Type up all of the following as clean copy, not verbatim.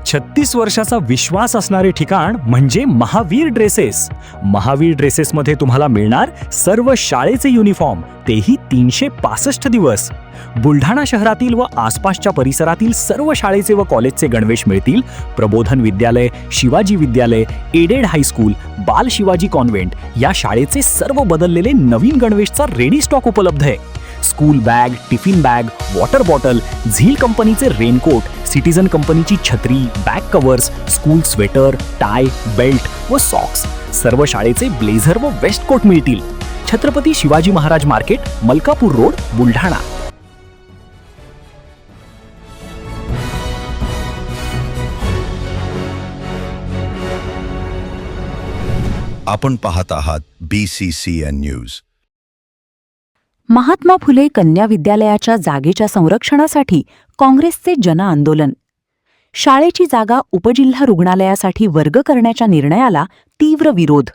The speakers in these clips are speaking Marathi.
36 वर्षाचा विश्वास असणारे ठिकाण म्हणजे महावीर ड्रेसेस. महावीर ड्रेसेसमध्ये तुम्हाला मिळणार सर्व शाळेचे युनिफॉर्म, तेही 365 दिवस. बुलढाणा शहरातील व आसपासच्या परिसरातील सर्व शाळेचे व कॉलेजचे गणवेश मिळतील. प्रबोधन विद्यालय, शिवाजी विद्यालय, एडेड हायस्कूल, बाल शिवाजी कॉन्व्हेंट या शाळेचे सर्व बदललेले नवीन गणवेशचा रेडी स्टॉक उपलब्ध आहे. School bag, tiffin bag, water bottle, झील कंपनीचे रेनकोट, सिटीजन कंपनीची छत्री, back covers, school sweater, tie, belt व सॉक्स, सर्व शाळेचे ब्लेझर व वेस्ट कोट मिळतील. Chhatrapati Shivaji Maharaj market, Malkapur road, Buldhana. आपण पाहत आहात BCCN न्यूज. महात्मा फुले कन्या विद्यालयाच्या जागेच्या संरक्षणासाठी काँग्रेसचे जनआंदोलन. शाळेची जागा उपजिल्हा रुग्णालयासाठी वर्ग करण्याच्या निर्णयाला तीव्र विरोध.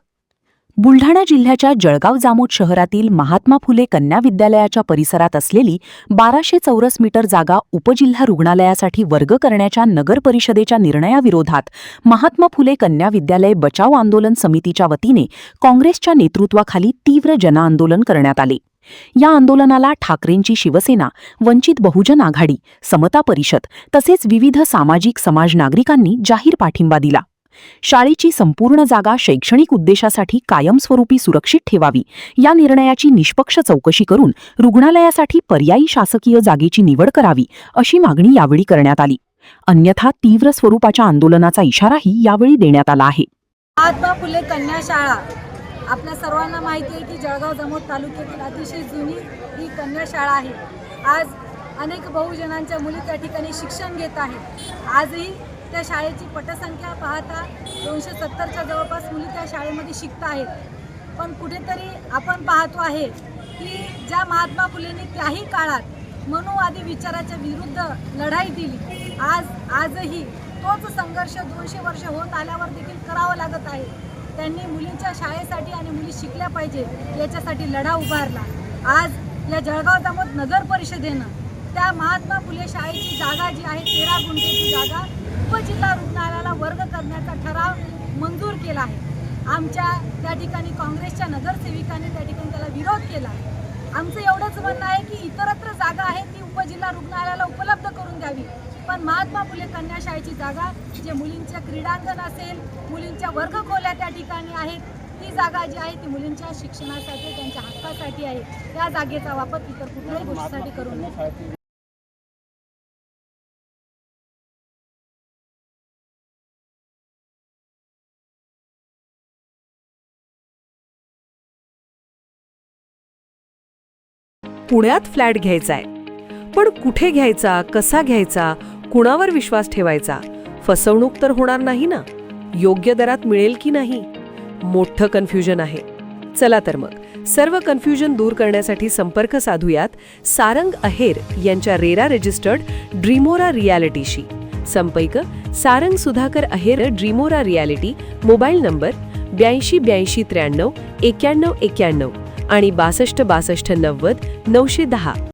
बुलढाणा जिल्ह्याच्या जळगाव जामोद शहरातील महात्मा फुले कन्या विद्यालयाच्या परिसरात असलेली 1200 चौरस मीटर जागा उपजिल्हा रुग्णालयासाठी वर्ग करण्याच्या नगर परिषदेच्या निर्णयाविरोधात महात्मा फुले कन्या विद्यालय बचाव आंदोलन समितीच्या वतीने काँग्रेसच्या नेतृत्वाखाली तीव्र जनआंदोलन करण्यात आले. या आंदोलनाला ठाकरेंची शिवसेना, वंचित बहुजन आघाडी, समता परिषद तसेच विविध सामाजिक समाज नागरिकांनी जाहीर पाठिंबा दिला. शाळेची संपूर्ण जागा शैक्षणिक उद्देशासाठी कायमस्वरूपी सुरक्षित ठेवावी, या निर्णयाची निष्पक्ष चौकशी करून रुग्णालयासाठी पर्यायी शासकीय जागेची निवड करावी, अशी मागणी यावेळी करण्यात आली. अन्यथा तीव्र स्वरूपाच्या आंदोलनाचा इशाराही यावेळी देण्यात आला आहे. महात्मा फुले कन्या शाळा आपल्या सर्वांना माहिती आहे की जळगाव जामोद तालुक्यातील अतिशय जुनी ही कन्या शाळा आहे. आज अनेक बहुजनांच्या मुली त्या ठिकाणी शिक्षण घेत आहेत. आजही त्या शाळेची पटसंख्या पाहता 270च्या जवळपास मुली त्या शाळेमध्ये शिकत आहेत. पण कुठेतरी आपण पाहतो आहे की ज्या महात्मा फुलेंनी त्याही काळात मनुवादी विचाराच्या विरुद्ध लढाई दिली, आजही तोच संघर्ष 200 वर्ष होत आल्यावर देखील करावा लागत आहे. त्यांनी मुलींच्या शाळेसाठी आणि मुली शिकल्या पाहिजे याच्यासाठी लढा उभारला. आज या जळगाव जामोद नगर परिषदेनं त्या महात्मा फुले शाळेची जागा जी आहे 13 गुंठेची जागा उपजिल्हा रुग्णालयाला वर्ग करण्याचा ठराव मंजूर केला आहे. आमच्या त्या ठिकाणी काँग्रेसच्या नगरसेविकांनी त्या ठिकाणी त्याला विरोध केला. आमचं एवढंच म्हणणं आहे की इतरत्र जागा आहे ती उपजिल्हा रुग्णालयाला उपलब्ध करून द्यावी, पण महात्मा फुले कन्या शाळेची जागा जे मुलींच्या क्रीडांगण असेल, मुलींच्या वर्गखोल्या त्या ठिकाणी आहेत, ती जागा जी आहे ती मुलींच्या शिक्षणासाठी, त्यांच्या हक्कासाठी आहे. त्या जागेचा वापर इतर कुठल्याही गोष्टीसाठी करू नये. पुण्यात फ्लॅट घ्यायचाय, पण कुठे घ्यायचा, कसा घ्यायचा, कुणावर विश्वास ठेवायचा? फसवणूक तर होणार नाही ना? योग्य दरात मिळेल की नाही? मोठं कन्फ्युजन आहे. चला तर मग सर्व कन्फ्युजन दूर करण्यासाठी संपर्क साधूयात सारंग अहेर यांच्या रेरा रजिस्टर्ड ड्रीमोरा रियालिटीशी. संपर्क सारंग सुधाकर अहेर, ड्रीमोरा रियालिटी. मोबाईल नंबर 82 83 93 91 आणि 62 62 90 910.